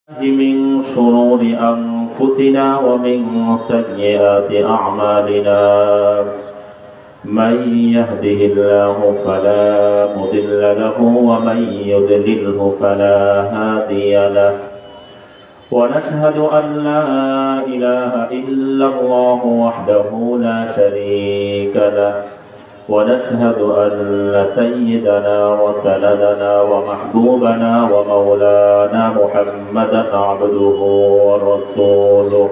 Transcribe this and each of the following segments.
من شرور أنفسنا ومن سيئات أعمالنا من يهده الله فلا مضل له ومن يضلله فلا هادي له ونشهد أن لا إله إلا الله وحده لا شريك له ونشهد أن سيدنا وسندنا ومحبوبنا ومولانا محمدا عبده ورسوله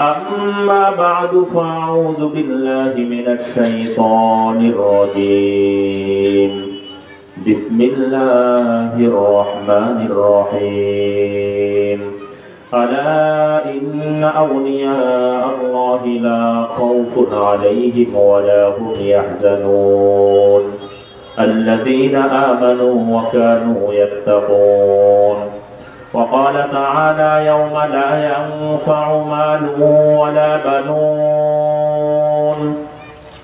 أما بعد فأعوذ بالله من الشيطان الرجيم بسم الله الرحمن الرحيم ألا إن أولياء الله لا خوف عليهم ولا هم يحزنون الذين آمنوا وكانوا يتقون وقال تعالى يوم لا ينفع مال ولا بنون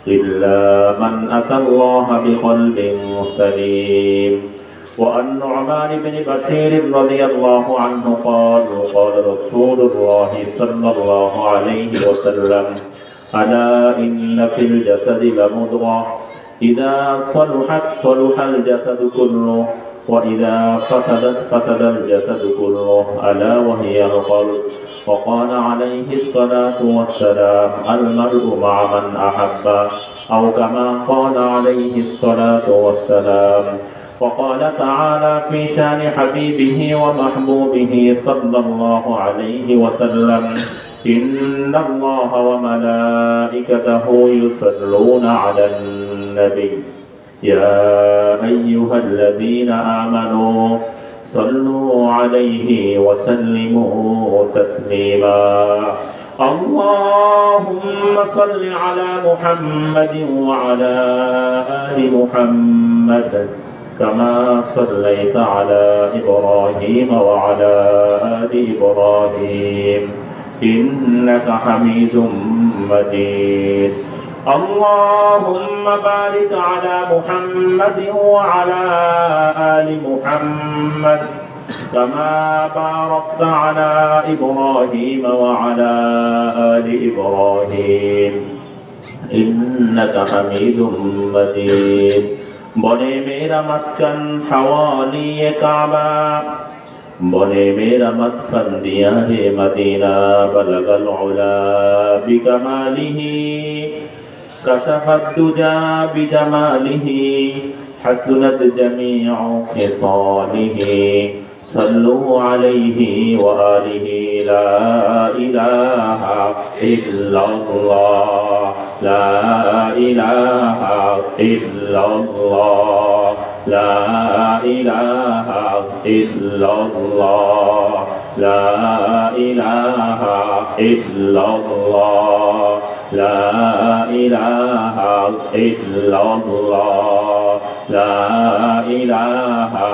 إلا من أتى الله بقلب سليم. وعن نعمان بن بشير رضي الله عنه قال قال رسول الله صلى الله عليه وسلم ألا إن في الجسد لمضغة إذا صلحت صلح الجسد كله وإذا فسدت فسد الجسد كله ألا وهي القلب. وقال عليه الصلاة والسلام المرء مع من أحب أو كما قال عليه الصلاة والسلام. وقال تعالى في شان حبيبه ومحبوبه صلى الله عليه وسلم إن الله وملائكته يصلون على النبي يا أيها الذين آمنوا صلوا عليه وسلموا تسليما. اللهم صل على محمد وعلى آل محمد كما صليت على إبراهيم وعلى آل إبراهيم إنك حميد مجيد. اللهم بارك على محمد وعلى آل محمد كما باركت على إبراهيم وعلى آل إبراهيم إنك حميد مجيد. बने मेरा मस्कन हवाली काबा बने मेरा मदफन दिया है मदीना बलगल उला बिकमालिही कशफत दुजा बिजमालिही हसनत जमीउ खिसालिही सल्लु अलैहि व आलिहि ला इलाहा इल्लल्लाह ला इलाहा इल्लल्लाह ला इलाहा इल्लल्लाह ला इलाहा इल्लल्लाह ला इलाहा इल्लल्लाह ला इलाहा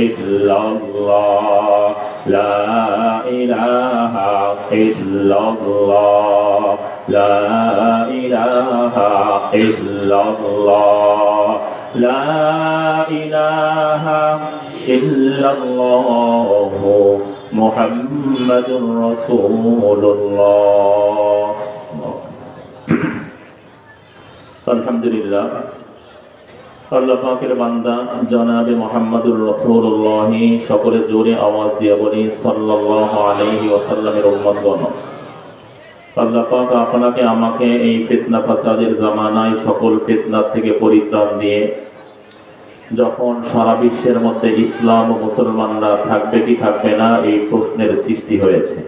इल्लल्लाह ला इलाहा इल्लल्लाह ला इलाहा इल्लल्लाह ला इलाहा इल्लल्लाह मुहम्मदुर रसूलुल्लाह। अल्हम्दुलिल्लाह আল্লাহ পাকের বান্দা জনাবে মুহাম্মদুর রাসূলুল্লাহ সকলে জোরে আওয়াজ দিয়ে বলি সাল্লাল্লাহু আলাইহি ওয়াসাল্লামের উম্মতগণ। আল্লাহ পাক আপনাকে আমাকে এই ফিতনা ফাসাদের জামানায় সকল ফিতনা থেকে পরিত্রাণ দিয়ে যখন সারা বিশ্বের মধ্যে ইসলাম ও মুসলমানরা থাকবে কি থাকবে না এই প্রশ্নের সৃষ্টি হয়েছে।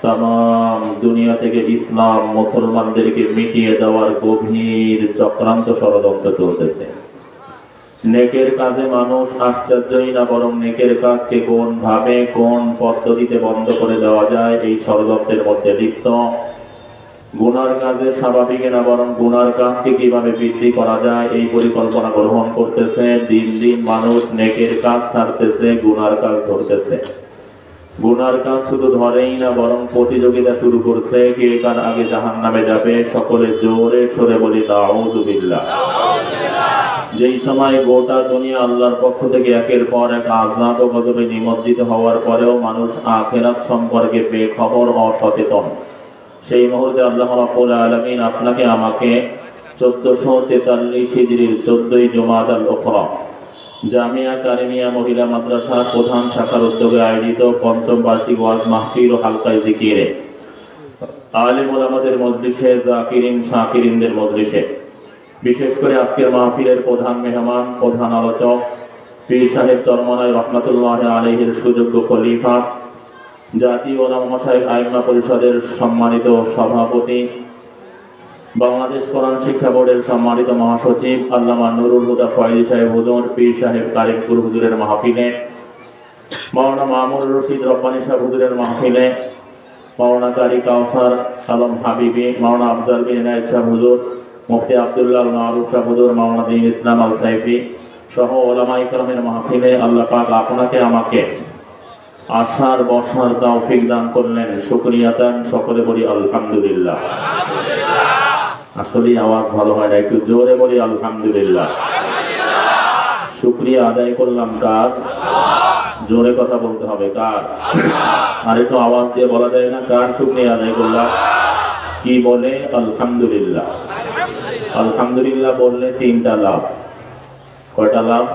तमाम दुनिया থেকে ইসলাম মুসলমানদেরকে মিটিয়ে দেওয়ার গভীর চক্রান্ত ষড়যন্ত্র চলতেছে। নেকের কাজে মানুষ আশ্চর্যই না বরং নেকের কাজকে কোন ভাবে কোন পদ্ধতিতে বন্ধ করে দেওয়া যায় এই ষড়যন্ত্রের মধ্যে লিপ্ত। গুনার কাজে স্বাভাবিক না বরং গুনার কাজকে কিভাবে বৃদ্ধি করা যায় এই পরিকল্পনা গ্রহণ করতেছে। দিন দিন মানুষ নেকের কাজ ছাড়তেছে, গুনার কাজ ধরতেছে। গুনার কাজ শুধু ধরেই না বরং প্রতিযোগিতা শুরু করছে কে কার আগে জাহান্নামে যাবে। সকলে জোরে সরে বলি নাউযু বিল্লাহ। যেই সময় গোটা দুনিয়া আল্লাহর পক্ষ থেকে একের পর এক আযাব ও গজবে নিমজ্জিত হওয়ার পরেও মানুষ আখিরাত সম্পর্কে বেখবর অসচেতন, সেই মুহূর্তে আল্লাহ রাব্বুল আলামিন আপনাকে আমাকে 1443 হিজরির 14ই জুমাদাল উখরা জামিয়া কারিমিয়া মহিলা মাদ্রাসার প্রধান শাখার উদ্যোগে আয়োজিত পঞ্চম বার্ষিক ওয়াজ মাহফিল ও হালকায়ে জিকিরে আলেম ওলামাদের মজলিসে, জাকিরিন শাকিরিনদের মজলিসে, বিশেষ করে আজকের মাহফিলের প্রধান মেহমান, প্রধান আলোচক পীর সাহেব চরমনায় রহমাতুল্লাহ আলাইহির সুযোগ্য খলিফা, জাতীয় ওলামা মাশায়েখ আইম্মা পরিষদের সম্মানিত সভাপতি, বাংলাদেশ কোরআন শিক্ষা বোর্ডের সম্মানিত মহাসচিব আল্লামা নুরুল হুদা ফয়েজি সাহেব হুজুর, পীর সাহেব কারিমপুর হুজুরের মাহফিলে, মাওলানা মামুনুর রশিদ রব্বানী সাহেব হুজুরের মাহফিলে, মাওলানা কারি কাউসার আলম হাবিবি, মাওলানা আফজাল বিন ইনায়েত সাহেব হুজুর, মুফতি আব্দুল্লাহ আল মারুফ সাহেব হুজুর, মাওলানা দ্বীন ইসলাম আল সাইফি সহ ওলামায়ে কেরামের মাহফিলে আল্লাহ পাক আপনাকে আমাকে আসার বসার তৌফিক দান করলেন। শুকরিয়া দান, সকলে বলি আলহামদুলিল্লাহ। আসলে আওয়াজ ভালো হয় না, একটু জোরে বলি আলহামদুলিল্লাহ। শুকরিয়া আদায় করলাম কার? জোরে কথা বলতে হবে, কার? আর একটু আওয়াজ দিয়ে বলা যায় না কার শুকরিয়া আদায় করলাম? কি বলে? আলহামদুলিল্লাহ। আলহামদুলিল্লাহ বললে 3টা লাভ। কয়টা লাভ?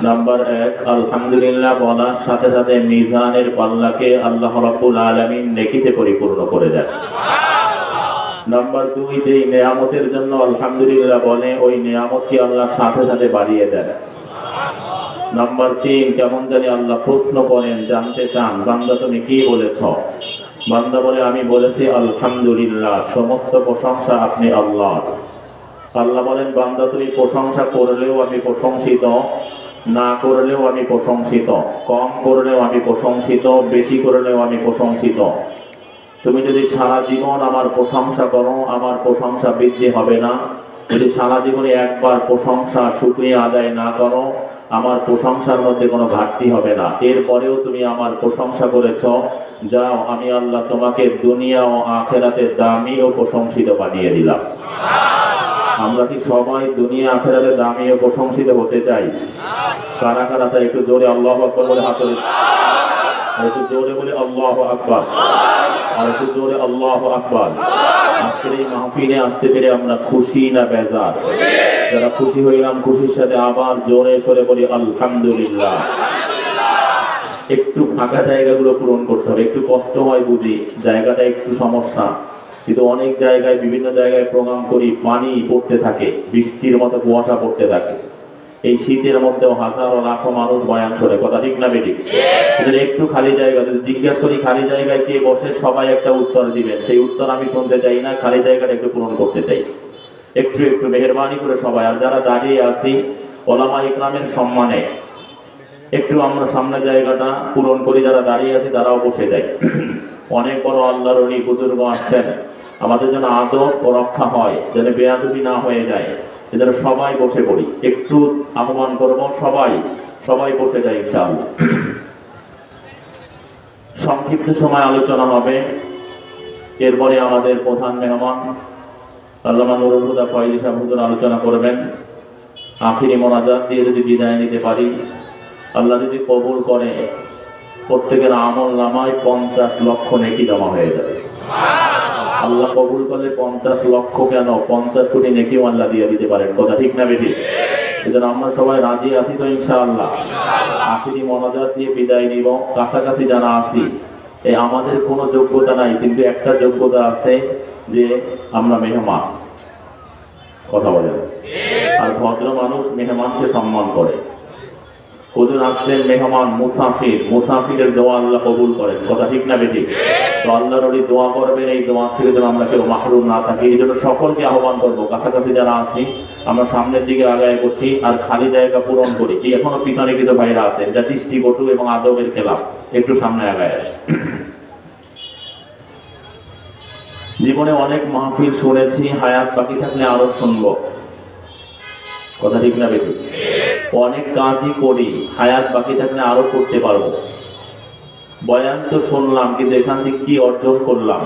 নাম্বার 1, আলহামদুলিল্লাহ বলার সাথে সাথে মিজানের পাল্লাকে আল্লাহ রাব্বুল আলামিন নেকিতে পরিপূর্ণ করে দেন। নাম্বার 2, যেই নেয়ামতের জন্য আলহামদুলিল্লাহ বলে ওই নেয়ামতকে আল্লাহ সাথে সাথে বাড়িয়ে দেন। নাম্বার 3, কেমন জানি আল্লাহ প্রশ্ন করেন, জানতে চান, বান্দা তুমি কি বলেছ? বান্দা বলে আমি বলেছি আলহামদুলিল্লাহ, সমস্ত প্রশংসা আপনি আল্লাহর। আল্লাহ বলেন বান্দা তুমি প্রশংসা করলেও আমি প্রশংসিত, না করলেও আমি প্রশংসিত, কম করলেও আমি প্রশংসিত, বেশি করলেও আমি প্রশংসিত। তুমি যদি সারা জীবন আমার প্রশংসা করো, আমার প্রশংসা বৃদ্ধি হবে না। যদি সারা জীবনে একবার প্রশংসা শুকরিয়া আদায় না করো, আমার প্রশংসার মধ্যে কোনো ঘাটতি হবে না। এরপরেও তুমি আমার প্রশংসা করেছ, যাও আমি আল্লাহ তোমাকে দুনিয়া ও আখিরাতে দামি ও প্রশংসিত বানিয়ে দিলাম। আমরা কি সবাই দুনিয়া আখিরাতে দামি ও প্রশংসিত হতে চাই? কারা কারা চাই? একটু জোরে আল্লাহু আকবার বলে হাত তুলে, একটু জোরে বলে আল্লাহু আকবার, আর একটু জোরে আল্লাহু আকবার। আজকের এই মাহফিলে আসতে পেরে আমরা খুশি না বেজার? যারা খুশি হইলাম, খুশির সাথে আবার জোরে সরে বলি আলহামদুলিল্লাহ। একটু ফাঁকা জায়গাগুলো পূরণ করতে হবে, একটু কষ্ট হয় বুঝি, জায়গাটা একটু সমস্যা, কিন্তু অনেক জায়গায় বিভিন্ন জায়গায় প্রোগ্রাম করি, পানি পড়তে থাকে, বৃষ্টির মতো কুয়াশা পড়তে থাকে। এই শীতের মধ্যেও হাজারো লাখো মানুষ বয়ান শোনে, কথা ঠিক না বেঠিক? একটু খালি জায়গা যদি জিজ্ঞেস করি খালি জায়গায় কে বসে, সবাই একটা উত্তর দিবেন, সেই উত্তর আমি শুনতে চাই না, খালি জায়গাটা একটু পূরণ করতে চাই। একটু একটু মেহেরবানি করে সবাই, আর যারা দাঁড়িয়ে আছি ওলামা ইকরামের সম্মানে একটু আমরা সামনে জায়গাটা পূরণ করি, যারা দাঁড়িয়ে আছি তারাও বসে যায়। অনেক বড় আল্লাহর ওলি বুজুর্গ আসছেন, আমাদের যেন আদব ও রক্ষা হয়, যেন বেয়াদবি না হয়ে যায়, যেন সবাই বসে পড়ি। একটু আহ্বান করবো, সবাই সবাই বসে যায় ইনশাআল্লাহ। সংক্ষিপ্ত সময় আলোচনা হবে, এরপরে আমাদের প্রধান মেহমান আল্লামা নুরুল হুদা ফয়েজি সাহেব হুজুর আলোচনা করবেন। আখিরি মোনাজাত দিয়ে যদি বিদায় নিতে পারি, আল্লাহ যদি কবুল করে, প্রত্যেকের আমল নামায় 50 লক্ষ নেকি জমা হয়ে যাবে। আল্লাহ কবুল করলে 50 লক্ষ কেন, 50 কোটি নেকিও আল্লাহ দিয়ে দিতে পারেন, কথা ঠিক না বেঠিক? সেজন্য আমরা সবাই রাজি আছি তো ইনশাআল্লাহ? আখিরি মোনাজাত দিয়ে বিদায় নিব। কাছাকাছি যারা আছি, এই আমাদের কোনো যোগ্যতা নাই, কিন্তু একটা যোগ্যতা আছে যে আমরা মেহমান, কথা বলেন। আর ভদ্র মানুষ মেহমানকে সম্মান করে। হুজুর আসলেন মেহমান, মুসাফির, মুসাফিরের দোয়া আল্লাহ কবুল করেন, কথা ঠিক না বেঠিক? তো আল্লাহর ওই দোয়া করবেন, এই দোয়া থেকে যেন আমরা কেউ মাহরুম না থাকি। এই জন্য সকলকে আহ্বান করবো, কাছাকাছি যারা আছি আমরা সামনের দিকে আগায় বসি আর খালি জায়গা পূরণ করি। এই এখনো পিছনে কিছু ভাইরা আছেন যা দৃষ্টিকটু এবং আদবের খেলাফ, একটু সামনে আগায় আসে। জীবনে অনেক মাহফিল শুনেছি, হায়াত বাকি থাকলে আরো শুনবো, কথা ঠিক না বেঠিক? অনেক কাজই করি, হায়াত বাকি থাকলে আরো করতে পারবো। বয়ান তো শুনলাম, কিন্তু এখান থেকে কি অর্জন করলাম?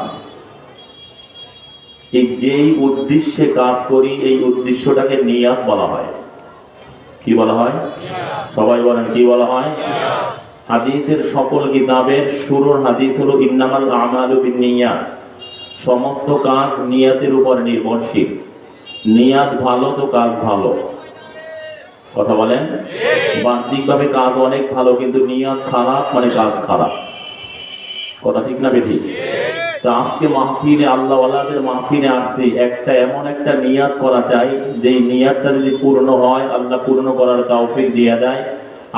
এই যেই উদ্দেশ্যে কাজ করি, এই উদ্দেশ্যটাকে নিয়াত বলা হয়। কি বলা হয়? সবাই বলেন কি বলা হয়? হাদিসের সকল কিতাবের শুরুর হাদিস হলো ইন্নামাল আমালু বিন্নিয়াত, সমস্ত কাজ নিয়তের উপর নির্ভরশীল। নিয়াত ভালো তো কাজ ভালো। কথা বলেন? বাহ্যিকভাবে কাজ অনেক ভালো, কিন্তু নিয়াত খারাপ মানে কাজ খারাপ। কথা ঠিক না বেঠিক? তো আজকে মাহফিলে, আল্লাহওয়ালাদের মাহফিলে আসছি, এমন একটা নিয়াত করা চাই, যেই নিয়াতটা যদি পূর্ণ হয়, আল্লাহ পূর্ণ করার তৌফিক দিয়ে দেয়,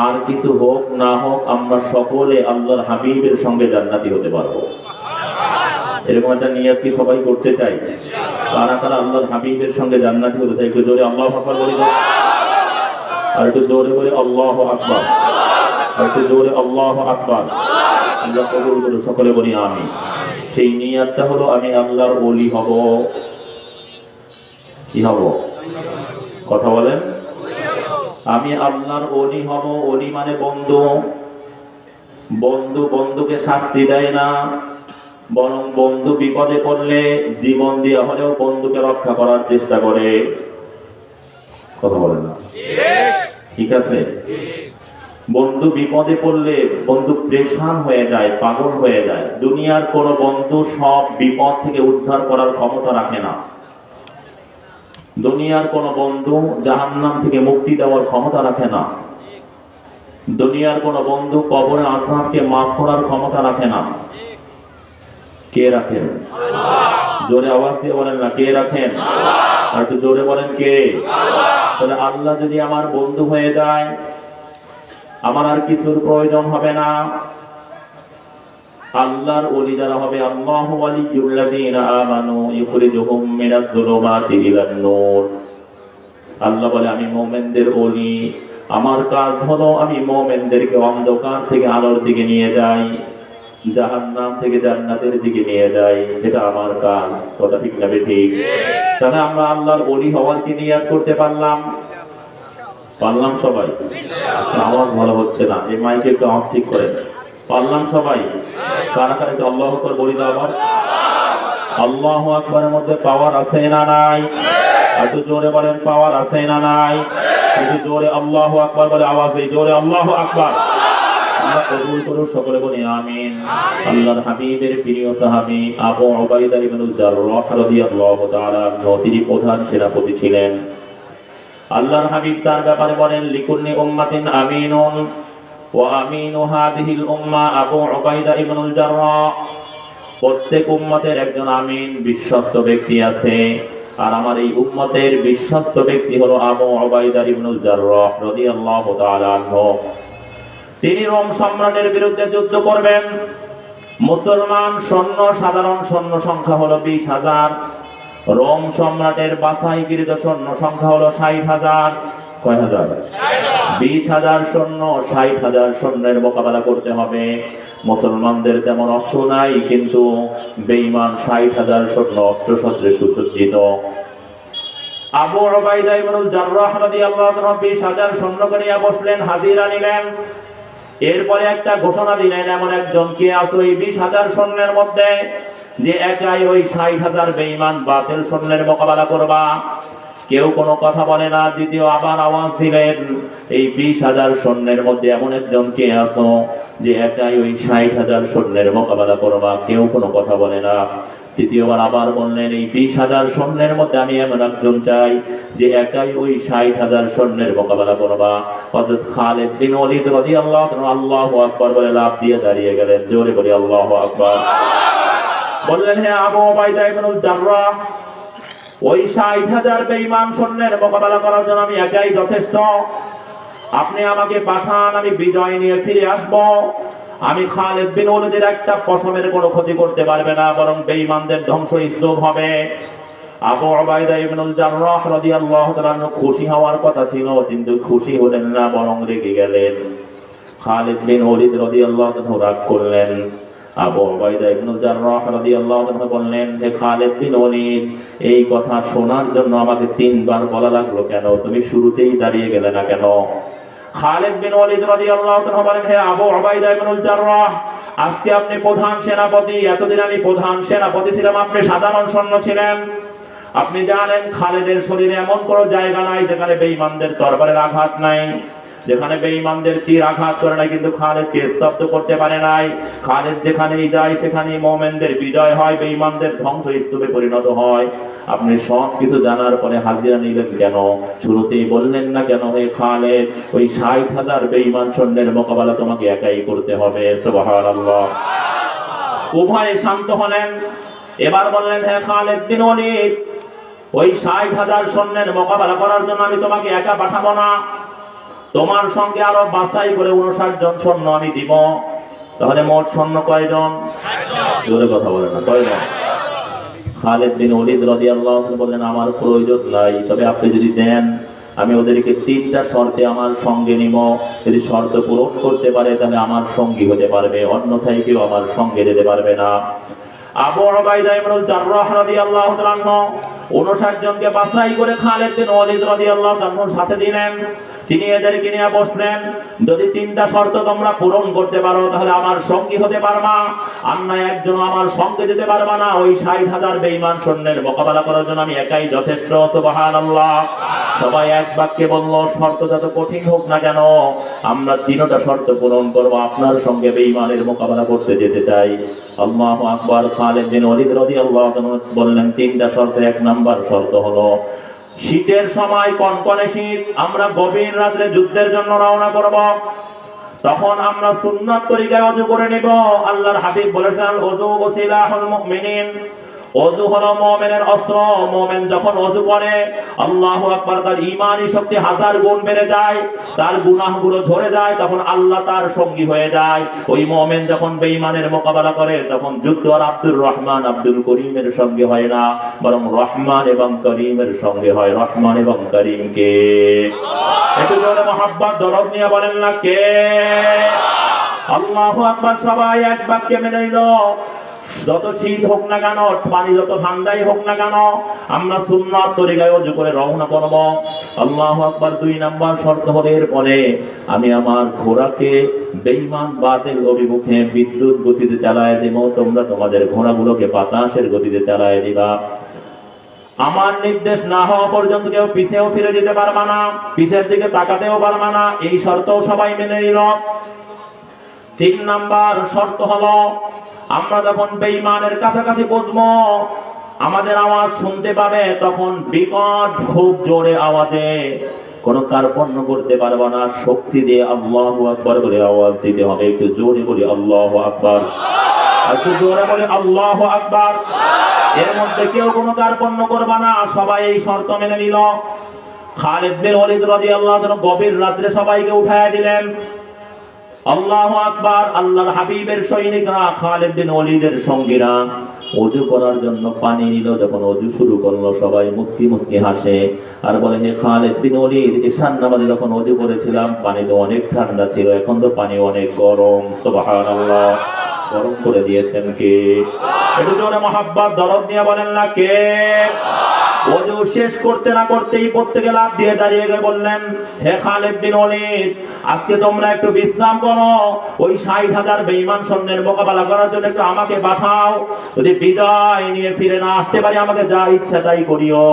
আর কিছু হোক না হোক আমরা সকলে আল্লাহর হাবিবের সঙ্গে জান্নাতি হতে পারবো। এরকম একটা নিয়াত কি সবাই করতে চাই? কারা কারা আল্লাহর হাবিবের সঙ্গে জান্নাতি হতে চাই? একটু জোরে আল্লাহু আকবার বলি না? আর একটু জোরে বলে আল্লাহু আকবার, আর একটু জোরে আল্লাহু আকবার। আল্লাহ কবুল করুন, সকলে বলি আমিন। সেই নিয়াতটা হলো আমি আল্লাহর ওলি হব। কি হব? কথা বলেন? আমি আল্লাহর ওলি হব। ওলি মানে বন্ধু। বন্ধু বন্ধুকে শাস্তি দেয় না, বরং বন্ধু বিপদে পড়লে জীবন দিয়ে হলেও বন্ধুকে রক্ষা করার চেষ্টা করে। কথা বলেন না? ঠিক আছে? বন্ধু বিপদে পড়লে বন্ধু পেরেশান হয়ে যায়, পাগল হয়ে যায়। দুনিয়ার কোন বন্ধু সব বিপদ থেকে উদ্ধার করার ক্ষমতা রাখে না। দুনিয়ার কোন বন্ধু জাহান্নাম থেকে মুক্তি দেওয়ার ক্ষমতা রাখে না। দুনিয়ার কোন বন্ধু কবরে আযাবকে মাফ করার ক্ষমতা রাখে না। কে রাখেন? জোরে আওয়াজ দিয়ে বলেন না, কে রাখেন? আর একটু জোরে বলেন কে? তাহলে আল্লাহ যদি আমার বন্ধু হয়ে যায়, আমার আর কিছুর প্রয়োজন হবে না। আল্লাহর ওলি যারা হবে, আল্লাহু ওয়ালিয়ুল্লাযীনা আমানু ইখরিজুহুম মিনাজ যুলুমাতি ইলান নূর। আল্লাহ বলে আমি মুমিনদের ওলি, আমার কাজ হলো আমি মুমিনদেরকে অন্ধকার থেকে আলোর দিকে নিয়ে যাই, জাহান্নাম থেকে জান্নাতের দিকে নিয়ে যাই। এটা আমার কাজ। কথা ঠিক না ঠিক? তাহলে আমরা আল্লাহর ওলি হওয়ার কি নিয়াত করতে পারলাম? পারলাম সবাই? আওয়াজ ভালো হচ্ছে না, এই মাইকে একটু আওয়াজ ঠিক করেন। পারলাম সবাই? কারা কারা একটু আল্লাহু আকবার বলি দাও আবার। আল্লাহু আকবারের মধ্যে পাওয়ার আছে না নাই? একটু জোরে বলেন, পাওয়ার আছে না নাই? একটু জোরে আল্লাহু আকবার বলে আওয়াজ দেই, জোরে আল্লাহু আকবার। আল্লাহ কবুল করুন, সকলে বলি আমিন। আল্লাহর হাবিবের প্রিয় সাহাবী আবু উবাইদা ইবনুল জাররাহ রাদিয়াল্লাহু তাআলা তিনি প্রধান সেনাপতি ছিলেন। আল্লাহর হাবিব তার ব্যাপারে বলেন, লিকুল্লি উম্মাতিন আমিনুন ওয়া আমিনু হাদিহিল উম্মাহ আবু উবাইদা ইবনুল জাররাহ। প্রত্যেক উম্মতের একজন আমিন বিশ্বস্ত ব্যক্তি আছে, আর আমার এই উম্মতের বিশ্বস্ত ব্যক্তি হলো আবু উবাইদা ইবনুল জাররাহ রাদিয়াল্লাহু তাআলা আনহু। তিনি রোম সম্রাটের বিরুদ্ধে যুদ্ধ করবেন। মুসলমান সৈন্য, সাধারণ সৈন্য সংখ্যা হলো 20,000। রোম সম্রাটের বাছাইকৃত সৈন্য সংখ্যা হলো 60,000। কয় হাজার? 20,000 সৈন্য, 60,000 সৈন্যের মোকাবেলা করতে হবে। মুসলমানদের তেমন অস্ত্র নাই, কিন্তু বেঈমান 60,000 সৈন্য অস্ত্রশস্ত্রে সুসজ্জিত। আবু উবাইদা ইবনুল জাররাহ রাদিয়াল্লাহু তাআলা 20,000 সৈন্যকে নিয়ে বসলেন, হাজিরা নিলেন। এরপরে একটা ঘোষণা দিলেন, এমন একজন কে আছে ওই 20,000 সৈন্যের মধ্যে যে একাই ওই 60,000 বেঈমান বাতিল সৈন্যের মোকাবেলা করবা। কেউ কোনো কথা বলে না। দ্বিতীয় আবার আওয়াজ দিলেন, এই 20,000 সৈন্যের মধ্যে এমন একজন কে আছো যে একাই ওই 60,000 সৈন্যের মোকাবেলা করবা। কেউ কোনো কথা বলে না। তৃতীয়বার আবার বললেন, এই 20,000 সৈন্যের মধ্যে আমি এমন একজন চাই যে একাই ওই 60,000 সৈন্যের মোকাবেলা করবা। হযরত খালিদ বিন ওলীদ রাদিয়াল্লাহু তাআলা আল্লাহু আকবার বলে লাফ দিয়ে দাঁড়িয়ে গেলেন। জোরে বলি আল্লাহু আকবার। বললেন, হে আবু উবাইদা ইবনুল জাররাহ, ওই 60,000 বেঈমান সৈন্যের মোকাবেলা করার জন্য আমি একাই যথেষ্ট। আপনি আমাকে পাঠান, আমি বিজয় নিয়ে ফিরে আসব। আমি খালিদ বিন ওলীদের একটা পশমের কোনো ক্ষতি করতে পারবে না, বরং বেঈমানদের ধ্বংসস্তূপ হবে। আবু উবাইদা ইবনুল জাররাহ রাদিয়াল্লাহু তাআলা খুশি হওয়ার কথা ছিল, কিন্তু খুশি হলেন না, বরং রেগে গেলেন। খালিদ বিন ওলীদ রাদিয়াল্লাহু তাআলা রাগ করলেন। আবু উবাইদা ইবনুল জাররাহ রাদিয়াল্লাহু তাআলা বললেন, হে খালিদ বিন ওলীদ, এই কথা শোনার জন্য আমাকে 3 বার বলা লাগলো কেন? তুমি শুরুতেই দাঁড়িয়ে গেলে না কেন? খালিদ বিন ওলীদ রাদিয়াল্লাহু তাআলা বলেন, হে আবু উবাইদা ইবনুল জাররাহ, আজকে আপনি প্রধান সেনাপতি। এতদিন আমি প্রধান সেনাপতি ছিলাম, আপনি সাধারণ সৈন্য ছিলেন। আপনি জানেন খালেদের শরীরে এমন কোনো জায়গা নাই যেখানে বেঈমানদের তরবারের আঘাত নাই, যেখানে বেঈমানদের তীর আঘাত করে নাই, কিন্তু খালেদকে স্তব্ধ করতে পারে নাই। খালেদ যেখানেই যায় সেখানেই মুমিনদের বিজয় হয়, বেঈমানদের ধ্বংসস্তূপে পরিণত হয়। আপনি সব কিছু জানার পরে হাজিরা নিলেন কেন? শুরুতেই বললেন না কেন, হে খালেদ, ওই ৬০,০০০ বেঈমান সৈন্যের মোকাবেলা তোমাকে একাই করতে হবে। সুবহানাল্লাহ। উভয়ে শান্ত হলেন। এবার বললেন, হে খালেদ বিন ওয়ালিদ, ওই ৬০,০০০ সৈন্যের মোকাবেলা করার জন্য আমি তোমাকে একা পাঠাবো না, তোমার সঙ্গে আরো বাছাই করে ৫৯ জন সৈন্য আমি দিব। তাহলে মোট সৈন্য কয়জন? জোরে কথা বলেন না, কয়জন? খালেদ বিন ওয়ালিদ রাদিয়াল্লাহু আনহু বললেন, আমার প্রয়োজন নাই, তবে আপনি যদি দেন আমি ওদেরকে ৩টা শর্তে আমার সঙ্গে নিব। যদি শর্ত পূরণ করতে পারে তাহলে আমার সঙ্গী হতে পারবে, অন্যথায় কেউ আমার সঙ্গে যেতে পারবে না। আবু উবাইদা ইবনুল জাররাহ রাদিয়াল্লাহু তাআলা ৫৯ জনকে বাছাই করে খালেদ বিন ওয়ালিদ রাদিয়াল্লাহু তাআলার সাথে দিলেন। তিনি এদেরকে নিয়ে বসলেন, যদি ৩টা শর্ত তোমরা পূরণ করতে পারো তাহলে আমার সঙ্গী হতে পারবা, আর না একজন আমার সঙ্গে যেতে পারবা না। ওই ৬০,০০০ বেঈমান সৈন্যের মোকাবেলা করার জন্য আমি একাই যথেষ্ট। সুবহানাল্লাহ। সবাই এক বাক্যে বলল, শর্ত যত কঠিন হোক না কেন আমরা ৩টা শর্ত পূরণ করব, আপনার সঙ্গে বেঈমানের মোকাবেলা করতে যেতে চাই। আল্লাহু আকবার। খালেদ বিন ওয়ালিদ রাদিয়াল্লাহু তাআলা বললেন, ৩টা শর্ত। ১ নাম্বার শর্ত হলো, শীতের সময়, কনকনে শীত, আমরা গভীর রাত্রে যুদ্ধের জন্য রওনা করব, তখন আমরা সুন্নাত তরিকায় ওযু করে নেব। আল্লাহর হাবিব বলেছেন, ওযু সিলাহুল মুমিনিন, ওযু হলো মুমিনের অস্ত্র। মুমিন যখন ওযু করে, আল্লাহু আকবার, তার ঈমানি শক্তি 1000 গুণ বেড়ে যায়, তার গুনাহগুলো ঝরে যায়, তখন আল্লাহ তার সঙ্গী হয়ে যায়। ওই মুমিন যখন বেঈমানের মোকাবেলা করে তখন যুদ্ধ আর আব্দুর রহমান আব্দুল করিমের সঙ্গে হয় না, বরং রহমান এবং করিমের সঙ্গে হয়। রহমান এবং করিমকে একটু জোরে মুহাব্বত দরদ নিয়ে বলেন না কে? আল্লাহু আকবার। সবাই এক বাক্যে মেনে নিল, যত শীত হোক না কেন, পানি যত ঠান্ডাই হোক না কেন, আমরা সুন্নাত তরিকায় ওযু করে রওনা করব। আল্লাহু আকবার। ২ নাম্বার শর্ত হলো, এরপরে আমি আমার ঘোড়াকে বেঈমান বাতিল অভিমুখে বিদ্যুৎ গতিতে চালায় দেব, তোমরা তোমাদের ঘোড়াগুলোকে বাতাসের গতিতে চালায় দিবা। আমার নির্দেশ না হওয়া পর্যন্ত কেউ পিছেও ফিরে যেতে পারবা না, পিছের দিকে তাকাতেও পারবা না। এই শর্তও সবাই মেনে নিল। ৩ নাম্বার শর্ত হলো, আমরা যখন বেঈমানের কাছাকাছি পৌঁছবো, আমাদের আওয়াজ শুনতে পাবে, তখন বিকট খুব জোরে আওয়াজে, কোনো কার্পণ্য করতে পারবে না, শক্তি দিয়ে আল্লাহু আকবার বলে আওয়াজ দিতে হবে। একটু জোরে বলি আল্লাহু আকবার, একটু জোরে বলি আল্লাহু আকবার। এর মধ্যে কেউ কোনো কার্পণ্য করবে না। সবাই এই শর্ত মেনে নিল। খালিদ বিন ওয়ালিদ রাদিয়াল্লাহু তাআলা গভীর রাত্রে সবাইকে উঠায় দিলেন। আল্লাহু আকবার। আল্লাহর হাবিবের সৈনিকরা, খালিদ বিন ওয়ালিদের সঙ্গীরা ওযু করার জন্য পানি নিল। যখন ওযু শুরু করলো, সবাই মুস্কি মুস্কি হাসে আর বলে, হে খালিদ বিন ওয়ালিদ, ঈশান নামাজে যখন ওযু করেছিলাম পানি তো অনেক ঠান্ডা ছিল, এখন তো পানি অনেক গরম। সুবহানাল্লাহ। গরম করে দিয়েছেন কে? একটু জোরে মুহাব্বত দরদ নিয়ে বলেন না কে? ওযু শেষ করতে না করতেই প্রত্যেকে লাফ দিয়ে দাঁড়িয়ে গিয়ে বললেন, হে খালিদ বিন ওয়ালিদ, আজকে তোমরা একটু বিশ্রাম করো, ওই ৬০,০০০ বেঈমান সৈন্যের মোকাবেলা করার জন্য একটু আমাকে পাঠাও। যদি বিজয় নিয়ে ফিরে না আসতে পারি, আমাকে যা ইচ্ছা তাই করিও।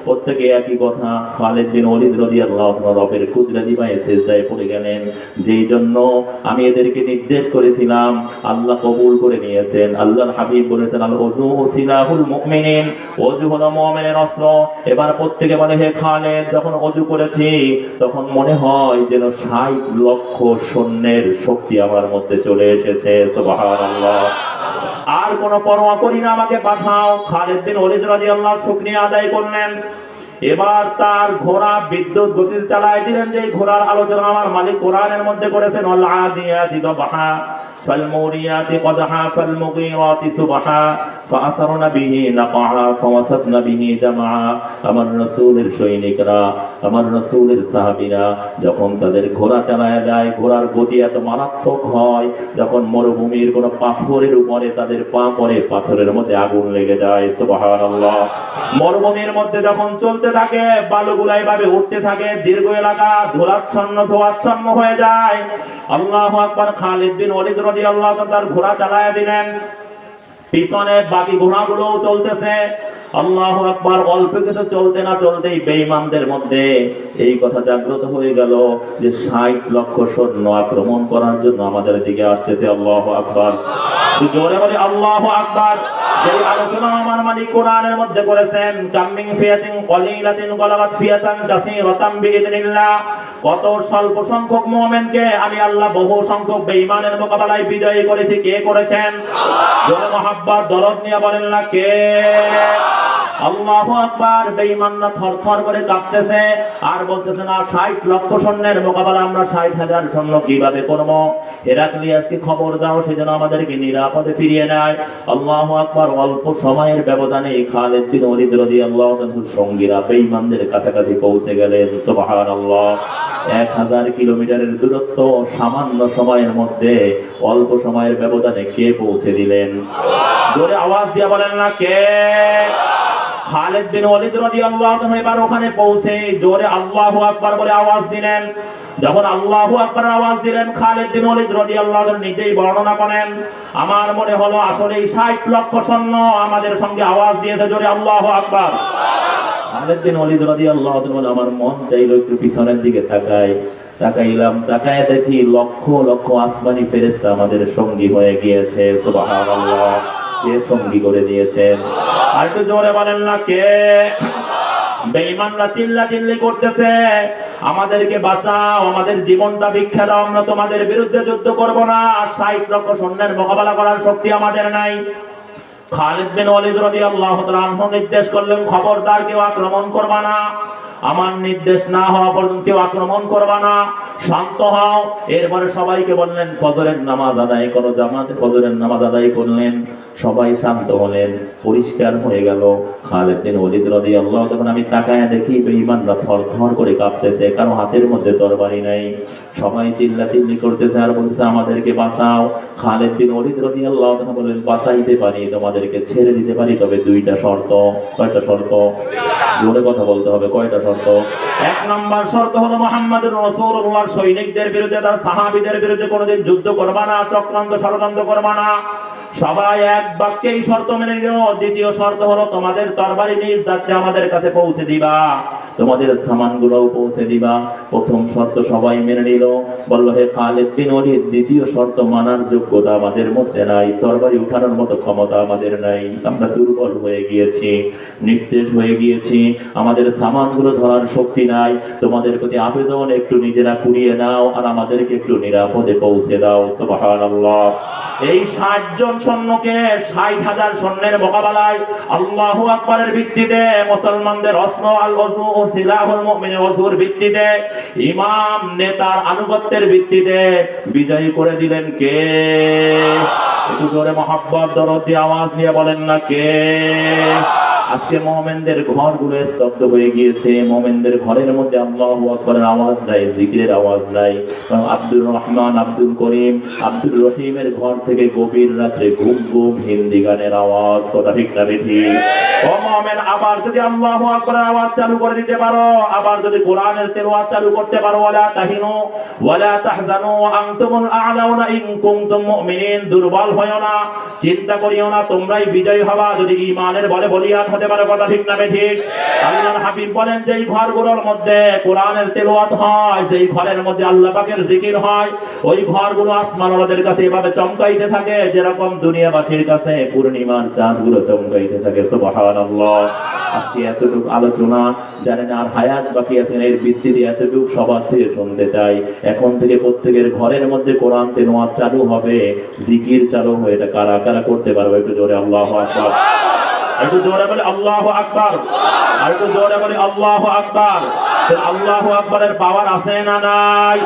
প্রত্যেকে একই কথা। খালিদ বিন ওয়ালিদ রাদিয়াল্লাহু তাআলা রবের কুদরতি পায়ে সিজদায় পড়ে গেলেন। যেই জন্য আমি এদেরকে নির্দেশ করেছিলাম, আল্লাহ কবুল করে নিয়েছেন। আল্লাহর হাবিব বলেছেন, আল ওযু সিলাহুল মুমিনিন, ওযু হলো মুমিনের অস্ত্র। এবার প্রত্যেকে বলে, হে খালিদ, যখন ওযু করেছি তখন মনে হয় যেন ৬০ লক্ষ সৈন্যের শক্তি আমার মধ্যে চলে এসেছে। সুবহানাল্লাহ। আর কোনো পরোয়া করি না, আমাকে পাঠাও। খালিদ বিন ওয়ালিদ রাদিয়াল্লাহু আনহু শুকরিয়া আদায় করলেন। এবার তার ঘোড়া বিদ্যুৎ গতিতে চালায় দিলেন। যে ঘোড়ার আলোচনা আমার মালিক কোরআনের মধ্যে করেছেন, ওয়াল আদিয়াতি দবহা ফালমুরিয়াতি কদহা ফালমুগীরাতি সুবহা ফাআথরনা বিহি নাকআ ফাওয়াসাতনা বিহি জামআ। আমার রাসূলের সৈনিকরা, আমার রাসূলের সাহাবীরা যখন তাদের ঘোড়া চালায় দেয়, ঘোড়ার গতি এত মারাত্মক হয়, যখন মরুভূমির কোনো পাথরের উপরে তাদের পা পড়ে, পাথরের মধ্যে আগুন লেগে যায়। সুবহানাল্লাহ। মরুভূমির মধ্যে যখন চলতে থাকে, বালুগুলা এভাবে উঠতে থাকে, দীর্ঘ এলাকা ধোঁয়াচ্ছন্ন হয়ে যায়। আল্লাহু আকবার। খালিদ বিন ওয়ালিদ রাদিয়াল্লাহু তাআলা তার ঘোড়া চালায়া দিলেন, পিছনে বাকি ঘোড়াগুলো চলতেছে। আল্লাহু আকবার। অল্প কিছু চলতে না চলতেই বেঈমানদের মধ্যে এই কথা জাগ্রত হয়ে গেল যে 60 লক্ষ সৈন্য আক্রমণ করার জন্য আমাদের দিকে আসতেছে। আল্লাহু আকবার, জোরে বলি আল্লাহু আকবার। যে আলোচনা আমার মালিক কোরআনের মধ্যে করেছেন, কামিং ফিয়াতিন কলিলাতিন গলাবাত ফিয়াতান কাসীরাতাম বিইذنিল্লাহ, কত স্বল্প সংখ্যক মুমিনকে আমি আল্লাহ বহু সংখ্যক বেঈমানের মোকাবেলায় বিজয়ী করেছি। কে করেছেন? জোরে মুহাব্বত দরদ নিয়ে বলেন না কে? আল্লাহু আকবার। বেঈমানরা থরথর করে কাঁপতেছে আর বলতেছে না 60 লক্ষ সৈন্যের মোকাবেলা আমরা 60,000 সৈন্য কিভাবে করব? হেরাক্লিয়াসকে খবর দাও সেজন্য আমাদেরকে নিরাপদে ফিরিয়ে নেয়। আল্লাহু আকবার। অল্প সময়ের ব্যবধানে খালিদ বিন ওলীদ রাদিয়াল্লাহু তাআলার সঙ্গীরা বেঈমানদের কাছাকাছি পৌঁছে গেলেন। সুবহানাল্লাহ। 1000 কিলোমিটারের দূরত্ব সামান্য সময়ের মধ্যে অল্প সময়ের ব্যবধানে কে পৌঁছে দিলেন? জোরে আওয়াজ দিয়ে বলেন না কে? খালিদ বিন ওলীদ রাদিয়াল্লাহু তাআলা এবার ওখানে পৌঁছে জোরে আল্লাহু আকবার বলে আওয়াজ দিলেন। যখন আল্লাহু আকবার আওয়াজ দিলেন, খালিদ বিন ওলীদ রাদিয়াল্লাহু তাআলা নিজেই বর্ণনা করেন, আমার মনে হলো আসলে 60 লক্ষ সৈন্য আমাদের সঙ্গে আওয়াজ দিয়েছে জোরে আল্লাহু আকবার। খালিদ বিন ওলীদ রাদিয়াল্লাহু তাআলা আমার মন চাইলো একটু পিছনের দিকে তাকাইলাম, তাকায় দেখি লক্ষ লক্ষ আসমানি ফেরেশতা আমাদের সঙ্গী হয়ে গিয়েছে। সুবহানাল্লাহ। কে সঙ্গী করে দিয়েছেন? আর একটু জোরে বলেন না কে? বেঈমানরা চিল্লাচিল্লি করতেছে, আমাদেরকে বাঁচাও, আমাদের জীবনটা ভিক্ষা দাও, আমরা তোমাদের বিরুদ্ধে যুদ্ধ করব না, 60 লক্ষ সৈন্যের মোকাবেলা করার শক্তি আমাদের নাই। খালিদ বিন ওলীদ রাদিয়াল্লাহু তাআলা আনহু নির্দেশ করলেন, খবরদার কেউ আক্রমণ করবা না, আমার নির্দেশ না হওয়া পর্যন্ত কেউ আক্রমণ করবা না, শান্ত হও। এরপরে সবাইকে বললেন ফজরের নামাজ আদায় করো। জামাতে ফজরের নামাজ আদায় করলেন, সবাই শান্ত হলেন, পরিষ্কার হয়ে গেল। খালিদ বিন ওলীদ রাদিয়াল্লাহু তাআলা, তখন আমি তাকায় দেখি বেঈমানরা থরথর করে কাঁপতেছে, কারো হাতের মধ্যে তরবারি নাই, সবাই চিল্লাচিল্লি করতেছে আর বলতেছে আমাদেরকে বাঁচাও। খালিদ বিন ওলীদ রাদিয়াল্লাহু তাআলা বললেন, বাঁচাইতে পারি, তোমাদেরকে ছেড়ে দিতে পারি, তবে দুইটা শর্ত। কয়টা শর্ত? জোরে কথা বলতে হবে। কয়টা শর্ত? এক নম্বর শর্ত হলো মুহাম্মদুর রাসূলুল্লাহর সৈনিকদের বিরুদ্ধে, তার সাহাবীদের বিরুদ্ধে কোনোদিন যুদ্ধ করবা না, চক্রান্ত ষড়যন্ত্র করবা না। সবাই এক বাক্যে এই শর্ত মেনে নিল। দ্বিতীয় শর্ত হলো তোমাদের তরবারি নিজ দাঁতে আমাদের কাছে পৌঁছে দিবা, তোমাদের সামানগুলোও পৌঁছে দিবা। প্রথম শর্ত সবাই মেনে নিল। বলল, হে খালিদ বিন ওলীদ, দ্বিতীয় শর্ত মানার যোগ্যতা আমাদের মধ্যে নাই, তরবারি উঠানোর মতো ক্ষমতা আমাদের নাই, আমরা দুর্বল হয়ে গিয়েছি, নিস্তেজ হয়ে গিয়েছি, আমাদের সামানগুলো ধরার শক্তি নাই। তোমাদের প্রতি আবেদন, একটু নিজেরা কুড়িয়ে নাও আর আমাদেরকে একটু নিরাপদে পৌঁছে দাও। সুবহানাল্লাহ। এই 60 জন সৈন্যকে 60,000 সৈন্যের মোকাবেলায় আল্লাহু আকবারের ভিত্তিতে, মুসলমানদের অস্ত্র আল ওযু ও সিলাহুল মুমিনের ওযুর ভিত্তিতে, ইমাম নেতার আনুগত্যের ভিত্তিতে বিজয়ী করে দিলেন কে? একটু জোরে মুহাব্বত দরদ দিয়ে আওয়াজ নিয়ে বলেন না কে? আজকে মুমিনদের ঘরগুলো স্তব্ধ হয়ে গিয়েছে, মুমিনদের ঘরের মধ্যে আল্লাহু আকবারের আওয়াজ নাই, জিকিরের আওয়াজ নাই। আব্দুর রহমান, আব্দুল করিম, আব্দুর রহিমের ঘর থেকে গভীর রাত্রে ঘুম ঘুম হিন্দি গানের আওয়াজ। কথা ঠিক না বেঠিক? ও মুমিন, আবার যদি আল্লাহু আকবারের আওয়াজ চালু করে দিতে পারো, আবার যদি কোরআনের তেলাওয়াত চালু করতে পারো, ওয়ালা তাহিনু ওয়ালা তাহজানু ওয়া আনতুমুল আ'লাউনা ইন কুনতুম মুমিনিন, দুর্বল হয়ো না, চিন্তা করিও না, তোমরাই বিজয়ী হবা যদি ঈমানের বলে বলিয়ান হতে পারো। কথা ঠিক না বেঠিক? আল্লাহর হাবিব বলেন, যেই ঘরগুলোর মধ্যে কোরআনের তেলাওয়াত হয়, যেই ঘরের মধ্যে আল্লাহ পাকের জিকির হয়, ওই ঘরগুলো আসমানওয়ালাদের কাছে এভাবে চমকাইতে থাকে যেরকম দুনিয়াবাসীর কাছে পূর্ণিমার চাঁদগুলো চমকাইতে থাকে। সুবহানাল্লাহ। আজকে এতটুকু আলোচনা জানেন আর হায়াত বাকি আছে, এর ভিত্তিতে এতটুকু সবার থেকে শুনতে চাই। এখন থেকে প্রত্যেকের ঘরের মধ্যে কোরআন তেলাওয়াত চালু হবে, জিকির চালু হবে। এটা কারা কারা করতে পারবে? একটু জোরে আল্লাহু আকবার। একটু জোরে বলে আল্লাহু আকবার। আর একটু জোরে বলে আল্লাহু আকবার। আল্লাহু আকবারের পাওয়ার আছে না নাই?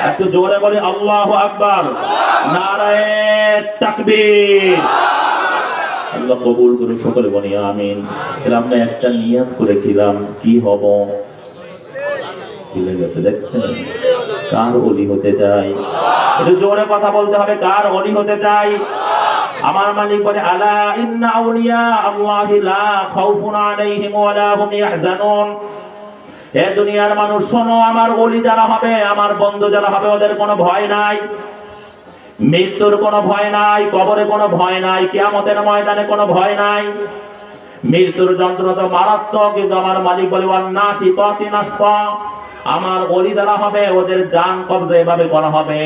একটু জোরে বলে আল্লাহু আকবার। নারায়ে তাকবীর। আল্লাহ কবুল করুন, সকলে বলি আমিন। আমরা একটা নিয়ত করেছিলাম, কি হব? ভুলে গেছে, দেখছেন? কার ওলি হতে চাই? একটু জোরে কথা বলতে হবে, কার ওলি হতে চাই? আমার মালিক বলে, আলা ইন্না আউলিয়া আল্লাহি লা খাউফুন আলাইহিম ওয়া লা হুম ইয়াহজানুন। হে দুনিয়ার মানুষ শোনো, আমার ওলি যারা হবে, আমার বন্ধু যারা হবে, ওদের কোনো ভয় নাই, মৃত্যুর কোনো ভয় নাই, কবরে কোনো ভয় নাই, কিয়ামতের ময়দানে কোনো ভয় নাই। মৃত্যুর যন্ত্রণা তো মারাত্মক, কিন্তু আমার মালিক বলে ওয়ান্নাশিতাতি নাশতা, আমার ওলি দ্বারা হবে, ওদের জান কবজা এভাবে করা হবে।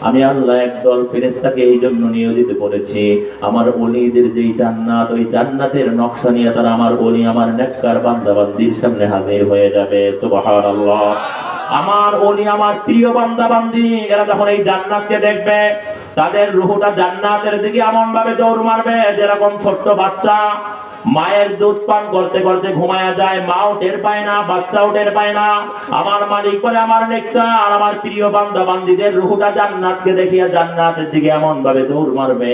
আমি আল্লাহ একদল ফেরেশতাকে এই জন্য নিয়োজিত করেছি, আমার ওলিদের যেই জান্নাত, ওই জান্নাতের নকশা নিয়ে তারা আমার ওলি, আমার নেককার বান্দা বান্দির সামনে হাজির হয়ে যাবে। সুবহানাল্লাহ। আমার ওলি, আমার প্রিয় বান্দা বান্দি, এরা যখন এই জান্নাতকে দেখবে, তাদের রূহটা জান্নাতের দিকে এমন ভাবে দৌড় মারবে যেরকম ছোট্ট বাচ্চা মায়ের দুধ পান করতে করতে ঘুমায়া যায়, মাও টের পায় না, বাচ্চাও টের পায় না। আমার মালিক বলে আমার নেককার, আমার প্রিয় বান্দা বান্দিদের রূহটা জান্নাতকে দেখিয়া জান্নাতের দিকে এমন ভাবে দৌড় মারবে,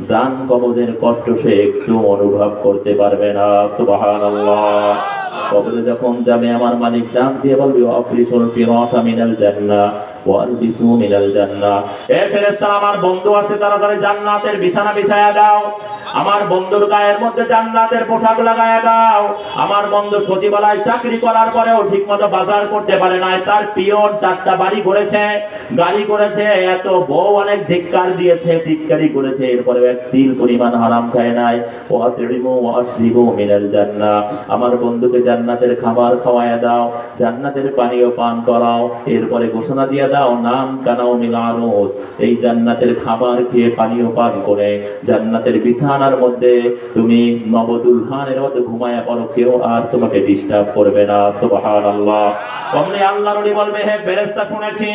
জান কবজের কষ্ট সে একটু অনুভব করতে পারবে না। সুবহানাল্লাহ। কবরে যখন যাবে, আমার মালিক ডাক দিয়ে বলবে আফরিশুল ফিরাশা মিনাল জান্নাহ ওয়ালবিসু মিনাল জান্নাহ। এ ফেরেশতা, আমার বন্ধু আছে, তাড়াতাড়ি জান্নাতের বিছানা বিছায়া দাও, আমার বন্ধুর গায়ের মধ্যে জান্নাতের পোশাক লাগায়া দাও। আমার বন্ধু সচিবালয় চাকরি করার পরেও ঠিকমতো বাজার করতে পারে না, তার পিয়ন 4টা বাড়ি করেছে, গাড়ি করেছে, এত বউ অনেক ধিক্কার দিয়েছে, ধিক্কারি করেছে, এরপরে এক তিল পরিমাণ হারাম খায় নাই। ওয়াতরিমু ওয়াশরিবু মিনাল জান্নাহ, আমার বন্ধুকে জান্নাতের খাবার খাওয়ায়া দাও, জান্নাতের পানীয় পান করাও, এরপরে ঘোষণা দিয়ে দাও নাম কানাও মিল আরুস, এই জান্নাতের খাবার খেয়ে পানীয় পান করে জান্নাতের বিছানার মধ্যে তুমি নবদুলহানের মধ্যে ঘুমায়া পড়ো, কেউ আর তোমাকে ডিস্টার্ব করবে না। সুবহানাল্লাহ। অমনি আল্লাহর ওলি বলবে, হে ফেরেশতা, শুনেছি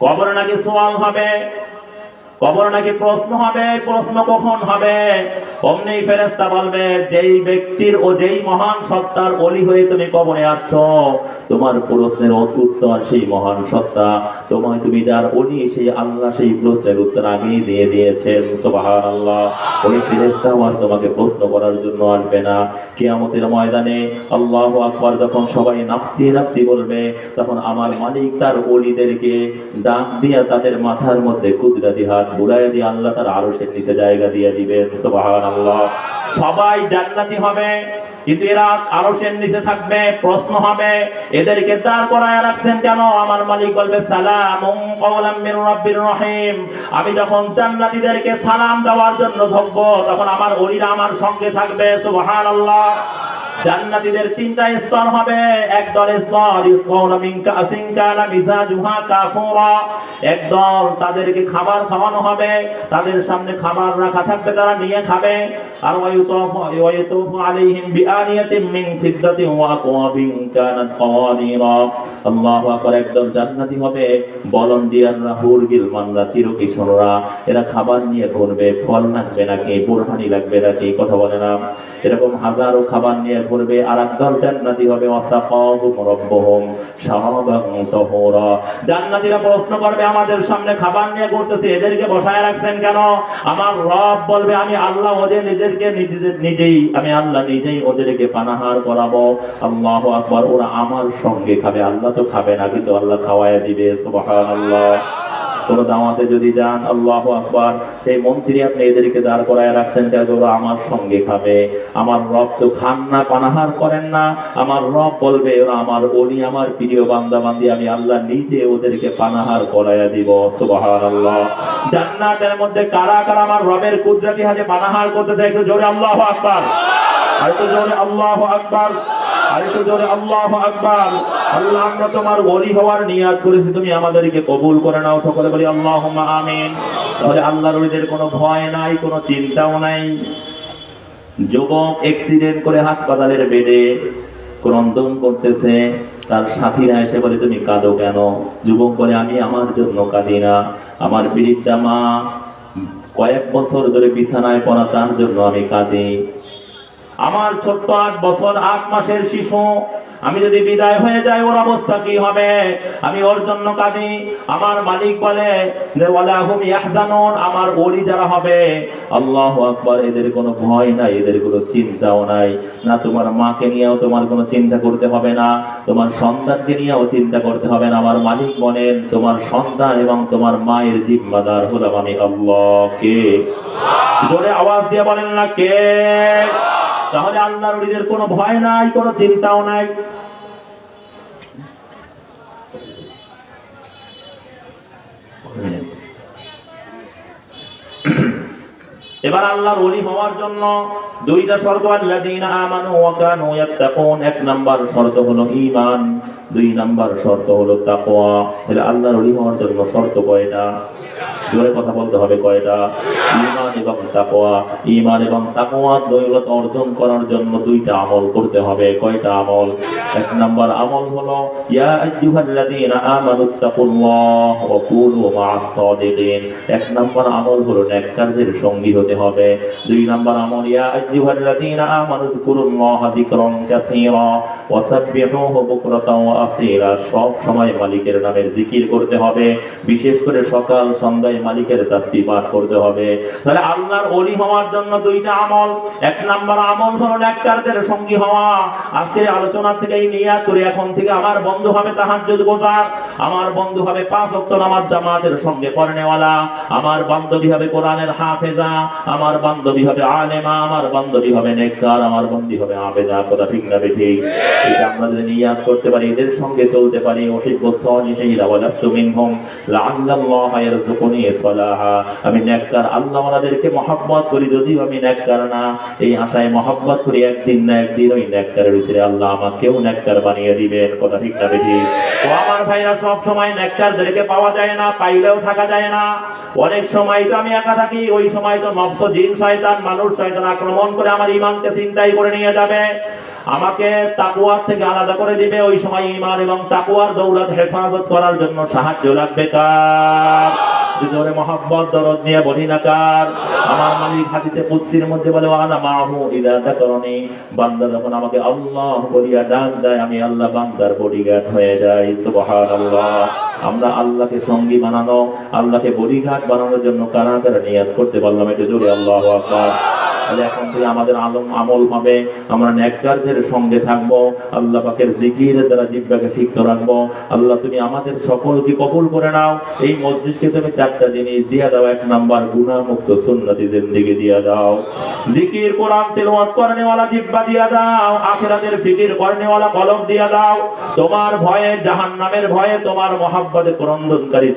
কবরে নাকি সওয়াল হবে, কবর নাকি প্রশ্ন হবে, প্রশ্ন কখন হবে? অমনি ফেরেশতা বলবে, যেই ব্যক্তির ও যেই মহান সত্তার ওলি হয়ে তুমি কবরে আসছো, তোমার প্রশ্নের উত্তর সেই মহান সত্তা, তোমায় তুমি যার ওলি সেই আল্লাহ সেই প্রশ্নের উত্তর আগেই দিয়ে দিয়েছেন। সুবহানাল্লাহ। ওই ফেরেশতা আর তোমাকে প্রশ্ন করার জন্য আসবে না। কিয়ামতের ময়দানে আল্লাহু আকবার যখন সবাই নাফসি নাফসি বলবে, তখন আমার মালিক তার ওলিদেরকে ডাক দিয়ে তাদের মাথার মধ্যে কুদরতি হাত বুলাইয়া দিয়ে আল্লাহ তার আরশের নিচে জায়গা দিয়ে দিবেন। সুবহানাল্লাহ। সবাই জান্নাতি হবে, কিন্তু এরা আরশের নিচে থাকবে। প্রশ্ন হবে, এদেরকে দাঁড় করায় রাখছেন কেন? আমার মালিক বলবে, সালামুন কাওলাম মির রাব্বির রহিম। আমি যখন জান্নাতীদেরকে সালাম দেওয়ার জন্য ঢুকবো, তখন আমার ওলিরা আমার সঙ্গে থাকবে। সুবহানাল্লাহ। জান্নাতীদের 3টা স্তর হবে। একদল স্তর ইসকাউনা মিন কাসিন কানা মিজাজুহা কাফুরা, একদল তাদেরকে খাবার খাওয়ানো হবে, তাদের সামনে খাবার রাখা থাকবে, তারা নিয়ে খাবে। আর ওয়ায়ুতুফু আলাইহিম বিআনিয়াতিন মিন ফিদ্দাতিন ওয়া আকওয়াবিন কানাত কাওয়ানিরা। আল্লাহু আকবার। একদল জান্নাতি হবে, ভলান্টিয়াররা, হুর গিলমানরা, চিরকিশোররা, এরা খাবার নিয়ে ঘুরবে। ফল লাগবে নাকি, বুরহানি লাগবে নাকি, কথা বলে না, এরকম হাজারো খাবার নিয়ে ঘুরবে। আর একদল জান্নাতি হবে, ওয়াসাকাহুম রাব্বুহুম শারাবান তাহুরা। জান্নাতীরা প্রশ্ন করবে, আমাদের সামনে খাবার নিয়ে ঘুরতেছে, এদেরকে বসায় রাখছেন কেন? আমার রব বলবে, আমি আল্লাহ ওদের নিজেই আমি আল্লাহ নিজেই ওদেরকে পানাহার করাবো। আল্লাহু আকবার। ওরা আমার সঙ্গে খাবে, আল্লাহ তো খাবে না, কিন্তু আল্লাহ খাওয়ায় দিবে। সুবহানাল্লাহ। কোন দাওয়াতে যদি যান, আল্লাহু আকবার, সেই মন্ত্রী আপনি এদেরকে দাঁড় করায় রাখছেন কেন? ওরা আমার সঙ্গে খাবে। আমার রব তো খান না, পানাহার করেন না। আমার রব বলবে, ওরা আমার ওলি, আমার প্রিয় বান্দা বান্দি, আমি আল্লাহ নিজে ওদেরকে পানাহার করাইয়া দিব। সুবহানাল্লাহ। জান্নাতের মধ্যে কারা কারা আমার রবের কুদরতি হাতে পানাহার করতেছে? একটু জোরে আল্লাহু আকবার, আর একটু জোরে আল্লাহু আকবার, আর একটু জোরে আল্লাহু আকবার। আল্লাহ, আমরা তোমার ওলি হওয়ার নিয়াত করেছি, তুমি আমাদেরকে কবুল করে নাও। সকলে বলি আল্লাহুম্মা আমিন। তাহলে আল্লাহর ওলিদের কোনো ভয় নাই, কোনো চিন্তাও নাই। যুবক অ্যাক্সিডেন্ট করে হাসপাতালের বেডে ক্রন্দন করতেছে, তার সাথীরা এসে বলে, তুমি কাঁদো কেন? যুবক বলে, আমি আমার জন্য কাঁদি না, আমার বৃদ্ধা মা কয়েক বছর ধরে বিছানায় পড়া, তার জন্য আমি কাঁদি। আমার ছোট্ট 8 বছর 8 মাসের শিশু, আমি যদি বিদায় হয়ে যাই, ওর অবস্থা কি হবে? আমি ওর জন্য কাঁদি। আমার মালিক বলে যে ওয়ালাহুম ইয়াহজানুন, আমার ওলি যারা হবে, আল্লাহু আকবার, এদের কোনো ভয় নাই, এদের কোনো চিন্তাও নাই। না, তোমার মাকে নিয়েও তোমার কোনো চিন্তা করতে হবে না, তোমার সন্তানকে নিয়েও চিন্তা করতে হবে না। আমার মালিক বলেন, তোমার সন্তান এবং তোমার মায়ের জিম্মাদার হলাম আমি আল্লাহ। কে? জোরে আওয়াজ দিয়ে বলেন না, কে? তাহলে আল্লাহর ওলিদের কোনো ভয় নাই, কোনো চিন্তাও নাই। এবার আল্লাহর ওলি হওয়ার জন্য দুইটা শর্ত, আল্লাযীনা আমানু ওয়া কানু ইয়াত্তাকুন। এক নাম্বার শর্ত হলো ঈমান, দুই নাম্বার শর্ত হলো তাকওয়া। তাহলে আল্লাহর ওলি হওয়ার জন্য শর্ত কয়টা? জোরে কথা বলতে হবে, কয়টা? ঈমান এবং তাকওয়া। ঈমান এবং তাকওয়ার দৌলত অর্জন করার জন্য দুইটা আমল করতে হবে। কয়টা আমল? এক নাম্বার আমল হলো ইয়া আইয়ুহাল্লাযীনা আমানুত্তাকুল্লাহ ওয়া কুনু মা'আস সাদিকিন। এক নাম্বার আমল হলো নেককারদের সঙ্গী হতে হবে। দুই নাম্বার আমল ইয়া আইয়ুহাল্লাযীনা আমানুযকুরুল্লাহা যিকরান কাসীরা ওয়া সাব্বিহুহু বুকরাতাও ওয়া আসীলা। সব সময় মালিকের নামের জিকির করতে হবে, বিশেষ করে সকাল সন্ধ্যায় মালিকের তাসবিহ পাঠ করতে হবে। তাহলে আল্লাহর ওলি হওয়ার জন্য দুইটা আমল। এক নাম্বার আমল হলো নেককারদের সঙ্গী হওয়া। আজকের আলোচনা থেকে এই নিয়াত করে এখন থেকে আমার বন্ধু হবে তাহাজ্জুদ গুজার, আমার বন্ধু হবে 5 ওয়াক্ত নামাজ জামাতের সঙ্গে পড়নেওয়ালা, আমার বান্ধবী হবে কোরআনের হাফেজা, আমার বান্ধবী হবে আলেমা, আমার বান্ধবী হবে নেককার, আমার বন্ধু হবে আবেদা। কথা ঠিক না বেঠিক? এটা আমরা যদি নিয়াত করতে পারি, এদের সঙ্গে চলতে পারি, উহিব্বুস সালিহিন ওয়া লাস্তু মিনহুম লাআল্লাল্লাহা ইয়ারযুকুনি সালাহা। আমি নেককার আল্লাহ ওয়ালাদেরকে মহব্বত করি, যদিও আমি নেককার না, এই আশায় মহব্বত করি একদিন না একদিন ওই নেককারের ভিতরে আল্লাহ আমাকেও নেককার বানিয়ে দিবেন। কথা ঠিক না বেঠিক? তো আমার ভাইরা, সব সময় নেককারদেরকে পাওয়া যায় না, পাইলেও থাকা যায় না। অনেক সময় তো আমি একা থাকি, ওই সময় তো নফস, জিন, শয়তান, মানুষ, শয়তান আক্রমণ করে আমার ঈমানকে ছিনতাই করে নিয়ে যাবে, আমাকে তাকওয়ার থেকে আলাদা করে দিবে। ওই সময় ঈমান এবং তাকওয়ার দৌলত হেফাজত করার জন্য সাহায্য লাগবে কার? জোরে মহব্বত দরদ নিয়ে বলি না কার? আমার মালিক হাদিসে কুদসির মধ্যে বলে ওয়ানা মাহু ইযা যাকারানি। বান্দা যখন আমাকে আল্লাহ বলিয়া ডাক দেয়, আমি আল্লাহ বান্দার বডিগার্ড হয়ে যাই। সুবহানাল্লাহ। আমরা আল্লাহকে সঙ্গী বানানো, আল্লাহকে বডিগার্ড বানানোর জন্য কারা কারা নিয়াত করতে পারলাম? একটু জোরে আল্লাহু আকবার। তাহলে এখন থেকে আমাদের আমল হবে, আমরা নেককারদের সঙ্গে থাকবো, আল্লাহ পাকের জিকিরের দ্বারা জিহ্বাকে সিক্ত রাখবো। আল্লাহ তুমি আমাদের সকলকে কবুল করে নাও। এই মজলিসকে তুমি 4টা জিনিস দিয়ে দাও। এক নাম্বার গুনাহ মুক্ত সুন্নতি জিন্দেগি দিয়ে দাও, জিকির কোরআন তেলাওয়াত করনেওয়ালা জিহ্বা দিয়ে দাও, আখিরাতের ফিকির করনেওয়ালা কলব দিয়ে দাও, তোমার ভয়ে, জাহান্নামের ভয়ে, তোমার মহব্বতে ক্রন্দনকারী